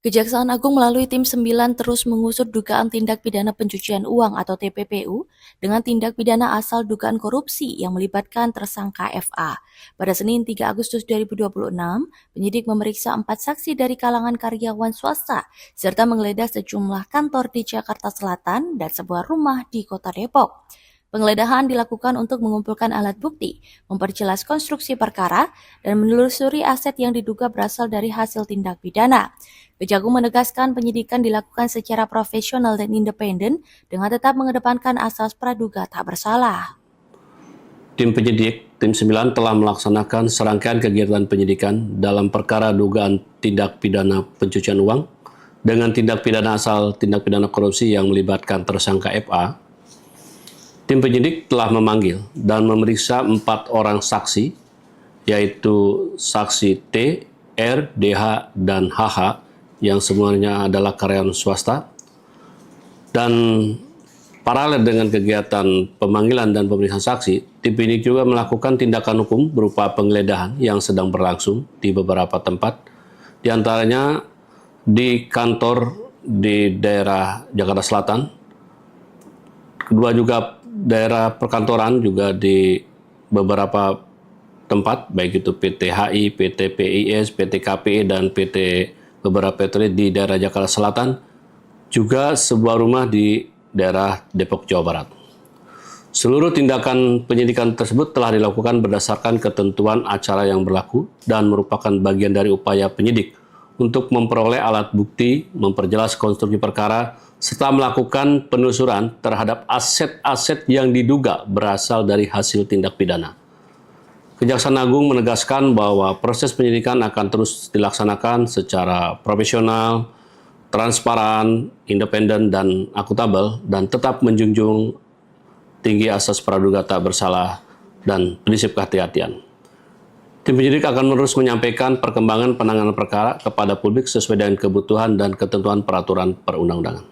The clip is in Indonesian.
Kejaksaan Agung melalui Tim 9 terus mengusut dugaan tindak pidana pencucian uang atau TPPU dengan tindak pidana asal dugaan korupsi yang melibatkan tersangka FA. Pada Senin 3 Agustus 2026, penyidik memeriksa 4 saksi dari kalangan karyawan swasta serta menggeledah sejumlah kantor di Jakarta Selatan dan sebuah rumah di Kota Depok. Penggeledahan dilakukan untuk mengumpulkan alat bukti, memperjelas konstruksi perkara, dan menelusuri aset yang diduga berasal dari hasil tindak pidana. Kejagung menegaskan penyidikan dilakukan secara profesional dan independen dengan tetap mengedepankan asas praduga tak bersalah. Tim penyidik, Tim 9 telah melaksanakan serangkaian kegiatan penyidikan dalam perkara dugaan tindak pidana pencucian uang dengan tindak pidana asal tindak pidana korupsi yang melibatkan tersangka FA. Tim penyidik telah memanggil dan memeriksa 4 orang saksi, yaitu saksi T, R, DH, dan HH, yang semuanya adalah karyawan swasta. Dan paralel dengan kegiatan pemanggilan dan pemeriksaan saksi, tim penyidik juga melakukan tindakan hukum berupa penggeledahan yang sedang berlangsung di beberapa tempat, di antaranya di kantor di daerah Jakarta Selatan, kedua juga daerah perkantoran juga di beberapa tempat, baik itu PT HI, PT PIS, PT KPI, dan PT beberapa PT di daerah Jakarta Selatan, juga sebuah rumah di daerah Depok, Jawa Barat. Seluruh tindakan penyidikan tersebut telah dilakukan berdasarkan ketentuan acara yang berlaku dan merupakan bagian dari upaya penyidik untuk memperoleh alat bukti, memperjelas konstruksi perkara, serta melakukan penelusuran terhadap aset-aset yang diduga berasal dari hasil tindak pidana. Kejaksaan Agung menegaskan bahwa proses penyidikan akan terus dilaksanakan secara profesional, transparan, independen, dan akuntabel, dan tetap menjunjung tinggi asas praduga tak bersalah dan prinsip kehati-hatian. Tim penyidik akan terus menyampaikan perkembangan penanganan perkara kepada publik sesuai dengan kebutuhan dan ketentuan peraturan perundang-undangan.